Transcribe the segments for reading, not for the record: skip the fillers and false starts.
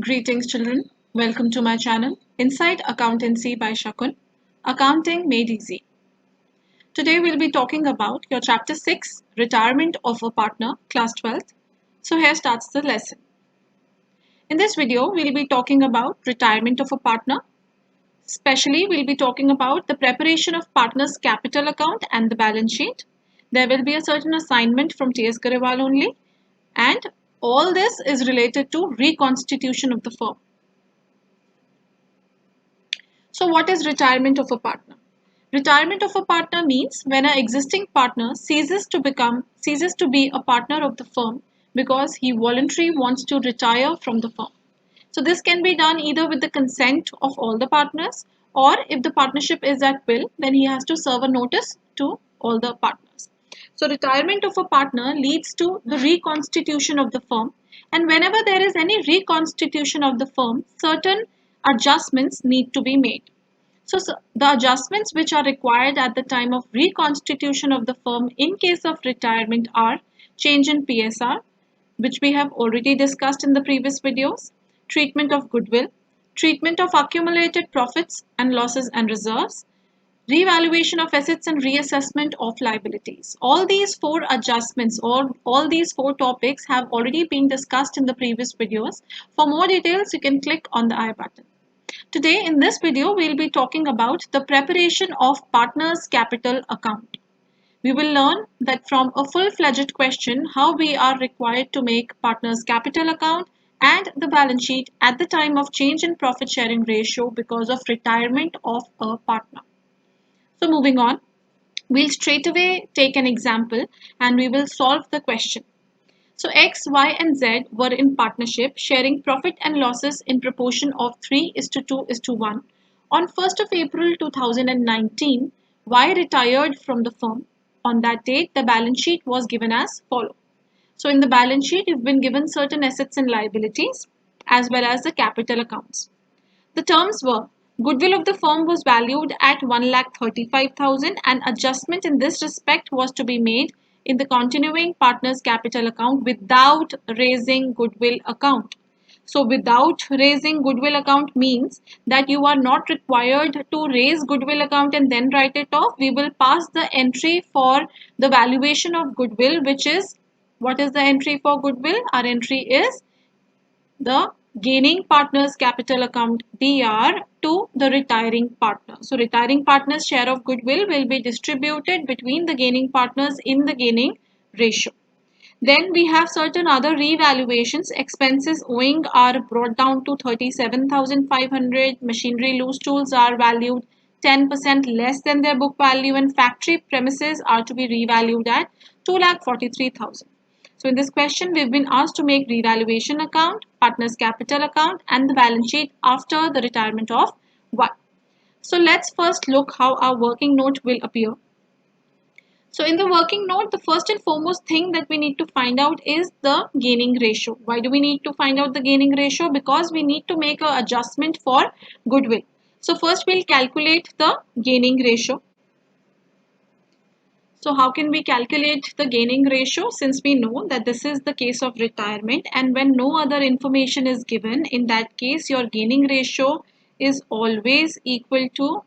Greetings, children. Welcome to my channel, Inside Accountancy by Shakun, Accounting Made Easy. Today we'll be talking about your Chapter 6, Retirement of a Partner, Class 12th. So here starts the lesson. In this video, we'll be talking about retirement of a partner. Especially, we'll be talking about the preparation of partner's capital account and the balance sheet. There will be a certain assignment from T.S. Garewal only. And all this is related to reconstitution of the firm. So what is retirement of a partner? Retirement of a partner means when an existing partner ceases to be a partner of the firm because he voluntarily wants to retire from the firm. So this can be done either with the consent of all the partners, or if the partnership is at will, then he has to serve a notice to all the partners. So retirement of a partner leads to the reconstitution of the firm, and whenever there is any reconstitution of the firm, certain adjustments need to be made. So the adjustments which are required at the time of reconstitution of the firm in case of retirement are change in PSR, which we have already discussed in the previous videos, treatment of goodwill, treatment of accumulated profits and losses and reserves, revaluation of assets and reassessment of liabilities. All these four adjustments or all these four topics have already been discussed in the previous videos. For more details, you can click on the I button. Today in this video, we'll be talking about the preparation of partner's capital account. We will learn that from a full-fledged question how we are required to make partner's capital account and the balance sheet at the time of change in profit sharing ratio because of retirement of a partner. So moving on, we'll straight away take an example and we will solve the question. So X, Y and Z were in partnership sharing profit and losses in proportion of 3:2:1. On 1st of April 2019, Y retired from the firm. On that date, the balance sheet was given as follows. So in the balance sheet, you've been given certain assets and liabilities as well as the capital accounts. The terms were goodwill of the firm was valued at 1,35,000 and adjustment in this respect was to be made in the continuing partner's capital account without raising goodwill account. So without raising goodwill account means that you are not required to raise goodwill account and then write it off. We will pass the entry for the valuation of goodwill, which is, what is the entry for goodwill? Our entry is the gaining partner's capital account DR to the retiring partner. So retiring partner's share of goodwill will be distributed between the gaining partners in the gaining ratio. Then we have certain other revaluations. Expenses owing are brought down to 37,500. Machinery loose tools are valued 10% less than their book value and factory premises are to be revalued at 2,43,000. So in this question, we've been asked to make revaluation account, partner's capital account and the balance sheet after the retirement of Y. So let's first look how our working note will appear. So in the working note, the first and foremost thing that we need to find out is the gaining ratio. Why do we need to find out the gaining ratio? Because we need to make an adjustment for goodwill. So first we'll calculate the gaining ratio. So how can we calculate the gaining ratio, since we know that this is the case of retirement and when no other information is given, in that case your gaining ratio is always equal to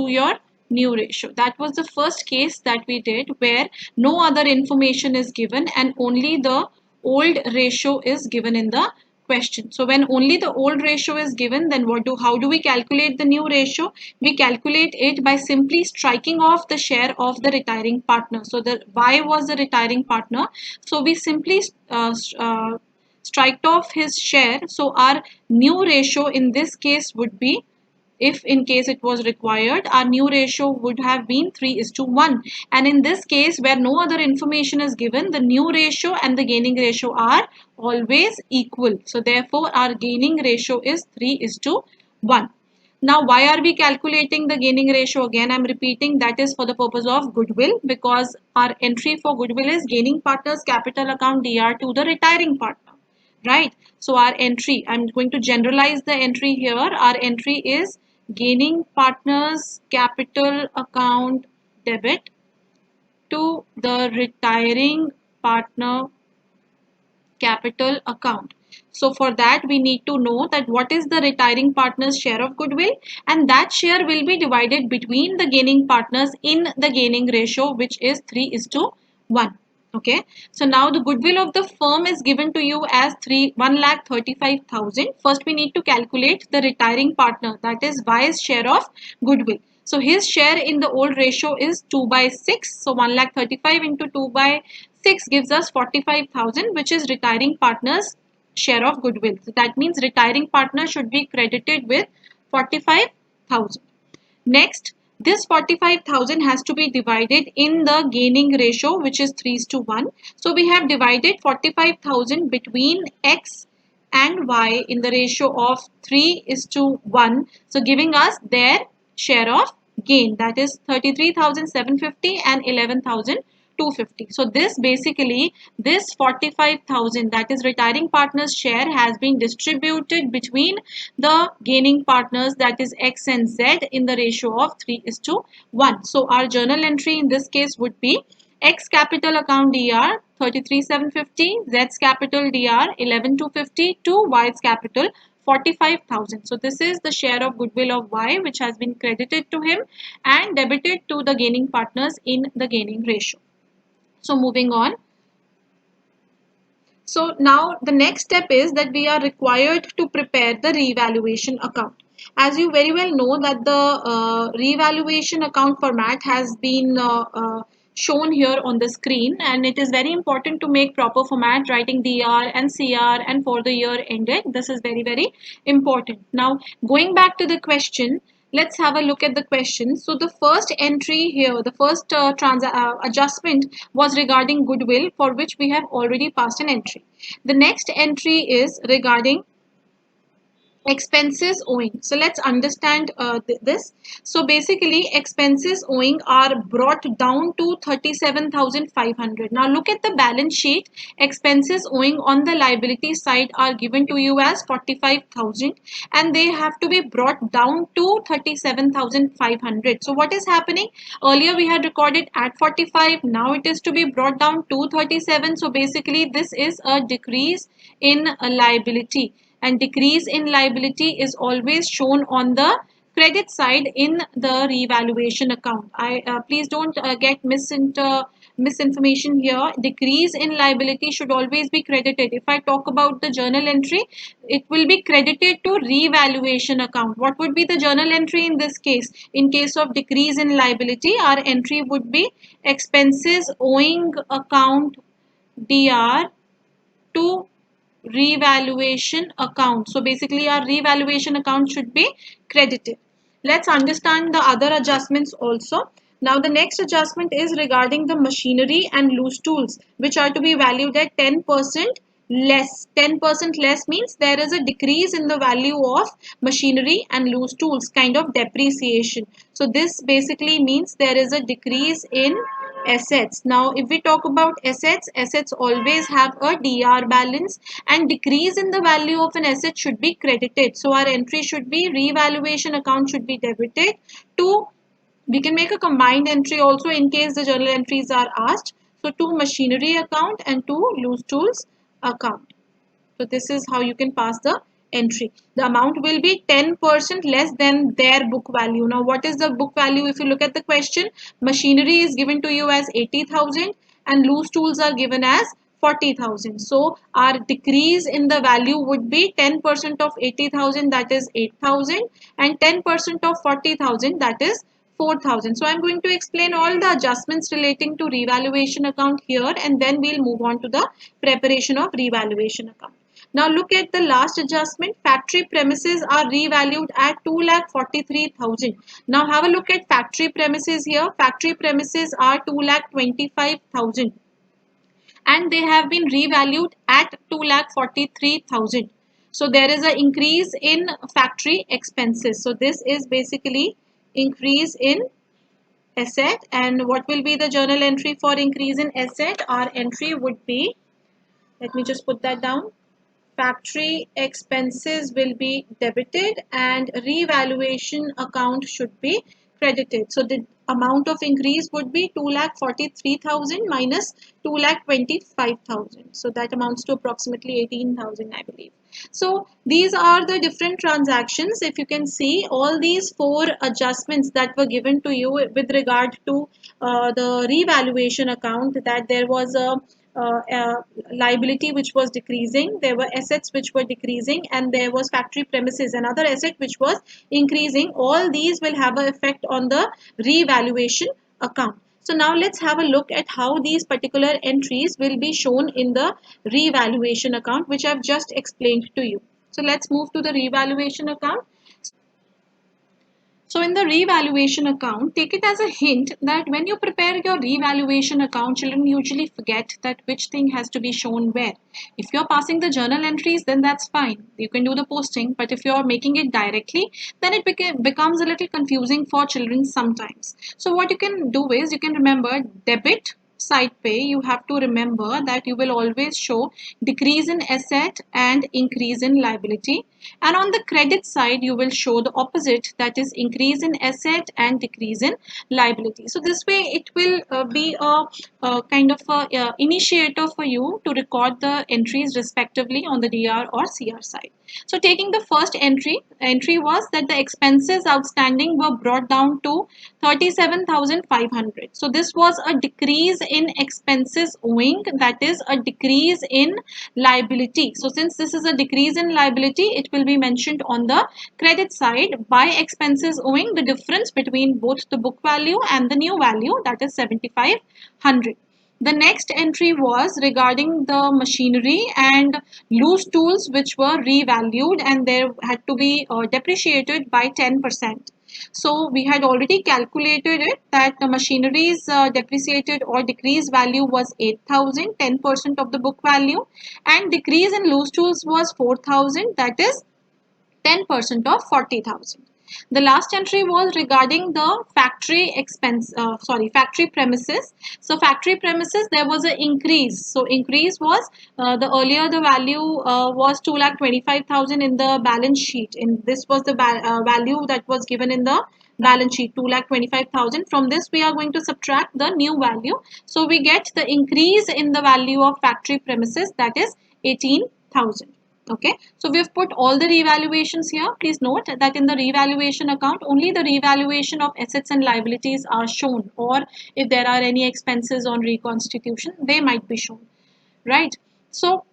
your new ratio. That was the first case that we did where no other information is given and only the old ratio is given in the question. So when only the old ratio is given, then how do we calculate the new ratio? We calculate it by simply striking off the share of the retiring partner. So the Y was the retiring partner. So we simply striked off his share. So our new ratio in this case would be, if in case it was required, our new ratio would have been 3:1. And in this case, where no other information is given, the new ratio and the gaining ratio are always equal. So therefore, our gaining ratio is 3:1. Now, why are we calculating the gaining ratio? Again, I'm repeating, that is for the purpose of goodwill, because our entry for goodwill is gaining partner's capital account DR to the retiring partner. Right? So our entry, I'm going to generalize the entry here. Our entry is gaining partner's capital account debit to the retiring partner capital account. So for that we need to know that what is the retiring partner's share of goodwill, and that share will be divided between the gaining partners in the gaining ratio, which is 3:1. Okay, so now the goodwill of the firm is given to you as 1,35,000. First we need to calculate the retiring partner, that is Y's share of goodwill. So his share in the old ratio is 2/6. So 1,35,000 into 2/6 gives us 45,000, which is retiring partner's share of goodwill. So that means retiring partner should be credited with 45,000. Next, this 45,000 has to be divided in the gaining ratio, which is 3:1. So we have divided 45,000 between X and Y in the ratio of 3:1. So giving us their share of gain, that is 33,750 and 11,250. So this basically, this 45,000, that is retiring partners share, has been distributed between the gaining partners, that is X and Z, in the ratio of 3:1. So our journal entry in this case would be X capital account DR 33,750, Z's capital DR 11,250 to Y's capital 45,000. So this is the share of goodwill of Y which has been credited to him and debited to the gaining partners in the gaining ratio. So moving on. So now the next step is that we are required to prepare the revaluation account. As you very well know that the revaluation account format has been shown here on the screen, and it is very important to make proper format, writing DR and CR and for the year ended. This is very important. Now going back to the question, let's have a look at the question. So the first entry here, the first adjustment was regarding goodwill, for which we have already passed an entry. The next entry is regarding expenses owing. So let's understand this. So basically expenses owing are brought down to 37,500. Now look at the balance sheet. Expenses owing on the liability side are given to you as 45,000 and they have to be brought down to 37,500. So what is happening? Earlier we had recorded at 45, now it is to be brought down to 37. So basically this is a decrease in a liability, and decrease in liability is always shown on the credit side in the revaluation account. Please don't get misinformation here. Decrease in liability should always be credited. If I talk about the journal entry, it will be credited to revaluation account. What would be the journal entry in this case? In case of decrease in liability, our entry would be expenses owing account DR to revaluation account. So basically our revaluation account should be credited. Let's understand the other adjustments also. Now the next adjustment is regarding the machinery and loose tools, which are to be valued at 10% less. 10% less means there is a decrease in the value of machinery and loose tools, kind of depreciation. So this basically means there is a decrease in assets. Now if we talk about assets, assets always have a DR balance, and decrease in the value of an asset should be credited. So our entry should be revaluation account should be debited to, we can make a combined entry also in case the journal entries are asked. So to machinery account and to loose tools account. So this is how you can pass the entry. The amount will be 10% less than their book value. Now what is the book value? If you look at the question, machinery is given to you as 80,000 and loose tools are given as 40,000. So our decrease in the value would be 10% of 80,000, that is 8,000, and 10% of 40,000, that is 4,000. So I'm going to explain all the adjustments relating to revaluation account here, and then we'll move on to the preparation of revaluation account. Now look at the last adjustment. Factory premises are revalued at 2,43,000. Now have a look at factory premises here. Factory premises are 2,25,000 and they have been revalued at 2,43,000. So there is an increase in factory expenses. So this is basically increase in asset. And what will be the journal entry for increase in asset? Our entry would be, let me just put that down. Factory expenses will be debited and revaluation account should be credited. So the amount of increase would be 2,43,000 minus 2,25,000. So that amounts to approximately 18,000, I believe. So these are the different transactions. If you can see all these four adjustments that were given to you with regard to the revaluation account, that there was a liability which was decreasing, there were assets which were decreasing, and there was factory premises, another asset which was increasing. All these will have an effect on the revaluation account. So now let's have a look at how these particular entries will be shown in the revaluation account, which I've just explained to you. So let's move to the revaluation account. So in the revaluation account, take it as a hint that when you prepare your revaluation account, children usually forget that which thing has to be shown where. If you're passing the journal entries, then that's fine. You can do the posting. But if you're making it directly, then it becomes a little confusing for children sometimes. So what you can do is you can remember debit side pay. You have to remember that you will always show decrease in asset and increase in liability, and on the credit side you will show the opposite, that is increase in asset and decrease in liability. So this way it will be a kind of a initiator for you to record the entries respectively on the DR or CR side. So taking the first entry was that the expenses outstanding were brought down to 37,500. So this was a decrease in expenses owing, that is a decrease in liability. So since this is a decrease in liability, it will be mentioned on the credit side by expenses owing, the difference between both the book value and the new value, that is 7,500. The next entry was regarding the machinery and loose tools which were revalued, and they had to be depreciated by 10%. So we had already calculated it that the machinery's depreciated or decreased value was 8,000, 10% of the book value, and decrease in loose tools was 4,000, that is 10% of 40,000. The last entry was regarding the factory premises. So factory premises, there was an increase. So increase was the earlier the value was 2,25,000 in the balance sheet. And this was the value that was given in the balance sheet, 2,25,000. From this we are going to subtract the new value. So we get the increase in the value of factory premises, that is 18,000. Okay, so we have put all the revaluations here. Please note that in the revaluation account, only the revaluation of assets and liabilities are shown, or if there are any expenses on reconstitution, they might be shown, right? So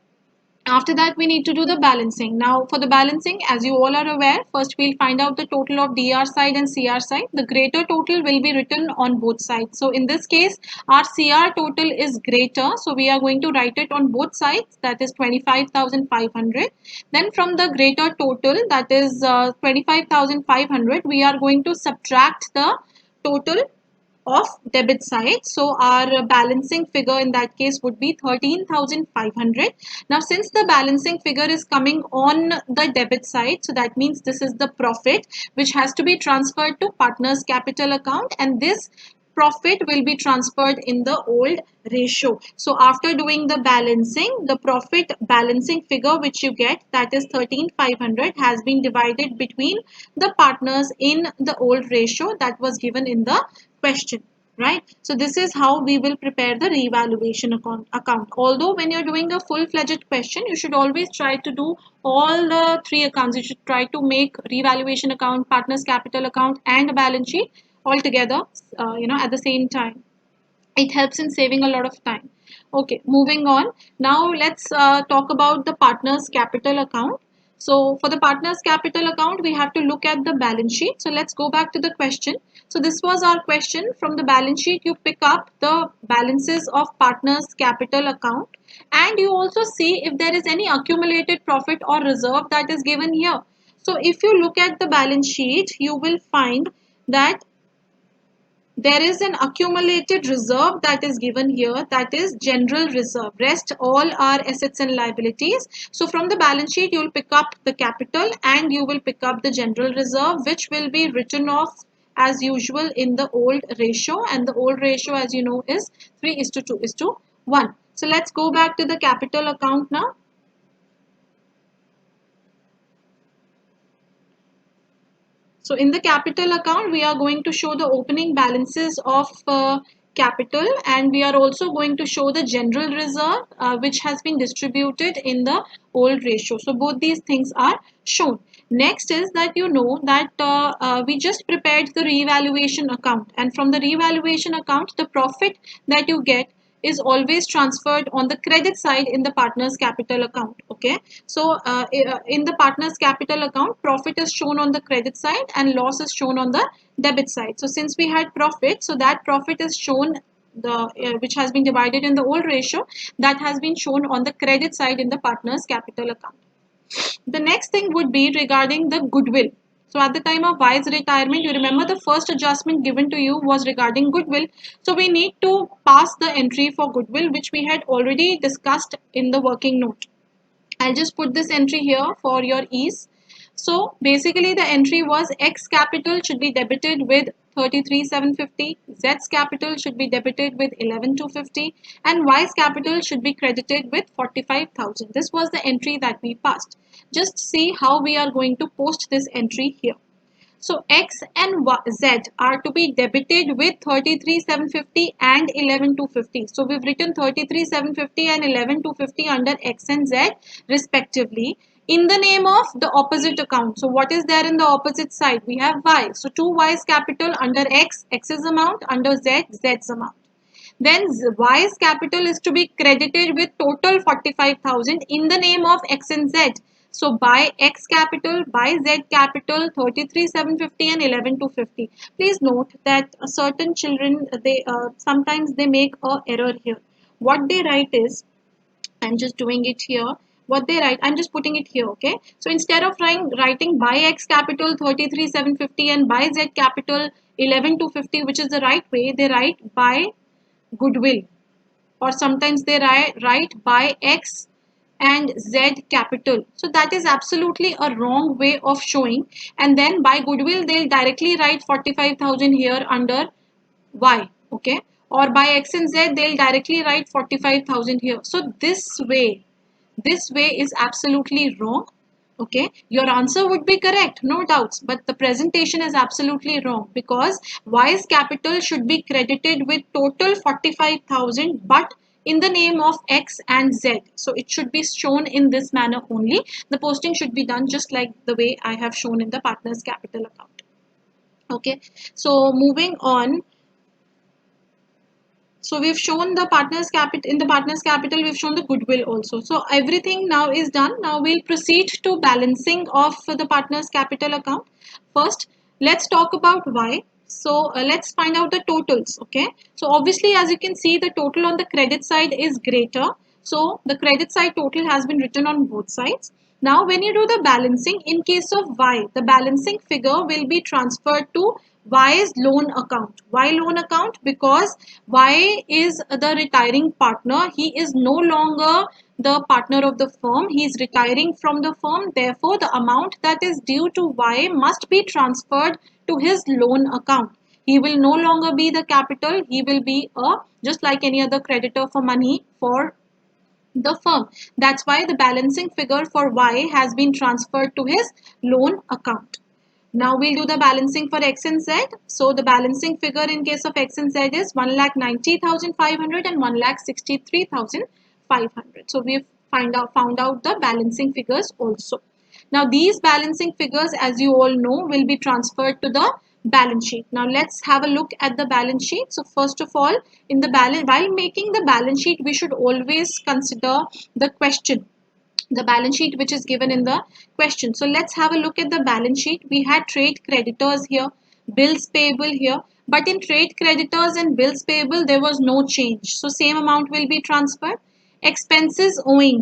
after that, we need to do the balancing. Now, for the balancing, as you all are aware, first we'll find out the total of DR side and CR side. The greater total will be written on both sides. So in this case, our CR total is greater. So we are going to write it on both sides, that is 25,500. Then from the greater total, that is 25,500, we are going to subtract the total of debit side. So our balancing figure in that case would be 13,500. Now since the balancing figure is coming on the debit side, so that means this is the profit which has to be transferred to partners capital account, and this profit will be transferred in the old ratio. So after doing the balancing, the profit balancing figure which you get, that is 13,500, has been divided between the partners in the old ratio that was given in the question, right? So this is how we will prepare the revaluation account. Although when you're doing a full-fledged question, you should always try to do all the three accounts. You should try to make revaluation account, partners capital account, and a balance sheet all together, at the same time. It helps in saving a lot of time. Okay, moving on. Now let's talk about the partners capital account. So for the partners capital account, we have to look at the balance sheet. So let's go back to the question. So this was our question. From the balance sheet, you pick up the balances of partners capital account, and you also see if there is any accumulated profit or reserve that is given here. So if you look at the balance sheet, you will find that there is an accumulated reserve that is given here, that is general reserve. Rest all are assets and liabilities. So from the balance sheet, you will pick up the capital and you will pick up the general reserve, which will be written off as usual in the old ratio, and the old ratio, as you know, is 3:2:1. So let's go back to the capital account now. So in the capital account, we are going to show the opening balances of capital, and we are also going to show the general reserve which has been distributed in the old ratio. So both these things are shown. Next is that you know that we just prepared the revaluation account, and from the revaluation account, the profit that you get is always transferred on the credit side in the partner's capital account. Okay, so in the partner's capital account, profit is shown on the credit side and loss is shown on the debit side. So since we had profit, so that profit is shown, the which has been divided in the old ratio, that has been shown on the credit side in the partner's capital account. The next thing would be regarding the goodwill. So at the time of Y's retirement, you remember the first adjustment given to you was regarding goodwill. So we need to pass the entry for goodwill, which we had already discussed in the working note. I'll just put this entry here for your ease. So basically the entry was X capital should be debited with 33,750, Z's capital should be debited with 11,250, and Y's capital should be credited with 45,000. This was the entry that we passed. Just see how we are going to post this entry here. So X and Z are to be debited with 33,750 and 11,250. So we've written 33,750 and 11,250 under X and Z respectively in the name of the opposite account. So what is there in the opposite side? We have Y. So 2Y's capital under X, X's amount, under Z, Z's amount. Then Y's capital is to be credited with total 45,000 in the name of X and Z. So by X capital, by Z capital, 33,750 and 11,250. Please note that certain children, they sometimes they make a error here. What they write is, I'm just doing it here. What they write, I'm just putting it here, okay? So instead of writing by X capital 33,750 and by Z capital 11,250, which is the right way, they write by goodwill, or sometimes they write by X and Z capital. So that is absolutely a wrong way of showing. And then by goodwill, they'll directly write 45,000 here under Y, okay? Or by X and Z, they'll directly write 45,000 here. So this way is absolutely wrong. Okay, your answer would be correct, no doubts, but the presentation is absolutely wrong, because Y's capital should be credited with total 45,000 but in the name of X and Z. So it should be shown in this manner only. The posting should be done just like the way I have shown in the partner's capital account. Okay, so moving on. So we've shown the partner's capital, in the partner's capital we've shown the goodwill also. So everything now is done. Now we'll proceed to balancing of the partner's capital account. First, let's talk about Y. So let's find out the totals. Okay, so obviously as you can see, the total on the credit side is greater. So the credit side total has been written on both sides. Now when you do the balancing, in case of Y, the balancing figure will be transferred to Y's loan account. Why loan account? Because Y is the retiring partner. He is no longer the partner of the firm. He is retiring from the firm. Therefore, the amount that is due to Y must be transferred to his loan account. He will no longer be the capital. He will be just like any other creditor for money for the firm. That's why the balancing figure for Y has been transferred to his loan account. Now we'll do the balancing for X and Z. So the balancing figure in case of X and Z is 1,90,500 and 1,63,500. So we've found out the balancing figures also. Now these balancing figures, as you all know, will be transferred to the balance sheet. Now let's have a look at the balance sheet. So first of all, in the balance, while making the balance sheet, we should always consider the question, the balance sheet which is given in the question. So let's have a look at the balance sheet. We had trade creditors here, bills payable here, but in trade creditors and bills payable there was no change. So same amount will be transferred. Expenses owing,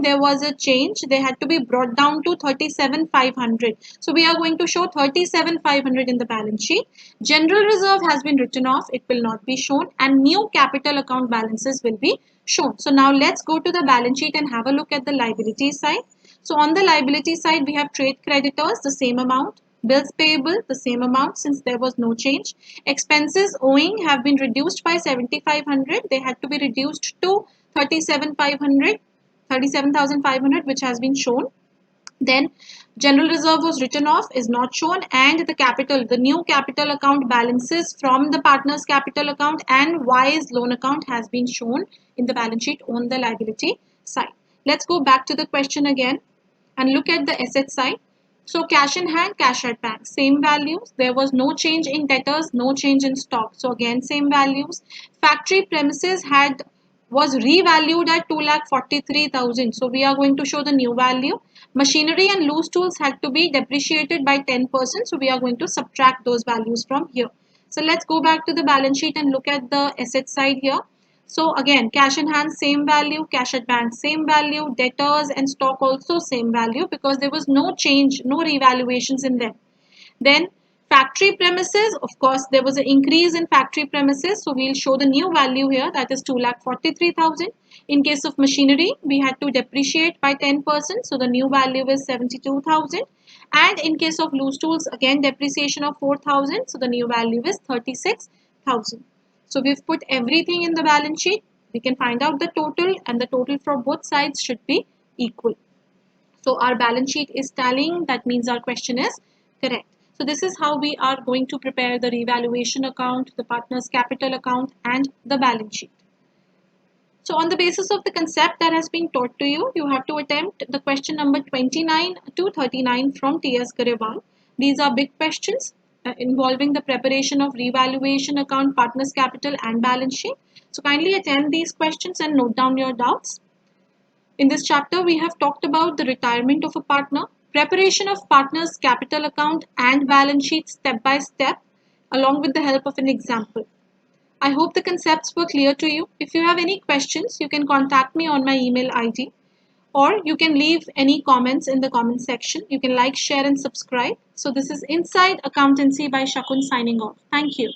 there was a change. They had to be brought down to 37,500. So we are going to show 37,500 in the balance sheet. General reserve has been written off. It will not be shown, and new capital account balances will be shown. So now let's go to the balance sheet and have a look at the liability side. So on the liability side, we have trade creditors, the same amount. Bills payable, the same amount since there was no change. Expenses owing have been reduced by 7,500. They had to be reduced to 37,500, which has been shown. Then general reserve was written off, is not shown, and the new capital account balances from the partner's capital account and Y's loan account has been shown in the balance sheet on the liability side. Let's go back to the question again and look at the asset side. So cash in hand, cash at bank, same values. There was no change in debtors, no change in stock. So again, same values. Factory premises was revalued at 2,43,000. So we are going to show the new value. Machinery and loose tools had to be depreciated by 10%. So we are going to subtract those values from here. So let's go back to the balance sheet and look at the asset side here. So again, cash in hand, same value, cash at bank, same value, debtors and stock also same value because there was no change, no revaluations in them. Then factory premises, of course, there was an increase in factory premises. So we'll show the new value here, that is 2,43,000. In case of machinery, we had to depreciate by 10%. So the new value is 72,000. And in case of loose tools, again, depreciation of 4,000. So the new value is 36,000. So we've put everything in the balance sheet. We can find out the total, and the total for both sides should be equal. So our balance sheet is tallying. That means our question is correct. So this is how we are going to prepare the revaluation account, the partner's capital account, and the balance sheet. So on the basis of the concept that has been taught to you, you have to attempt the question number 29 to 39 from T.S. Garewal. These are big questions involving the preparation of revaluation account, partner's capital, and balance sheet. So kindly attend these questions and note down your doubts. In this chapter, we have talked about the retirement of a partner, preparation of partner's capital account and balance sheet step by step, along with the help of an example. I hope the concepts were clear to you. If you have any questions, you can contact me on my email ID, or you can leave any comments in the comment section. You can like, share, and subscribe. So this is Inside Accountancy by Shakun signing off. Thank you.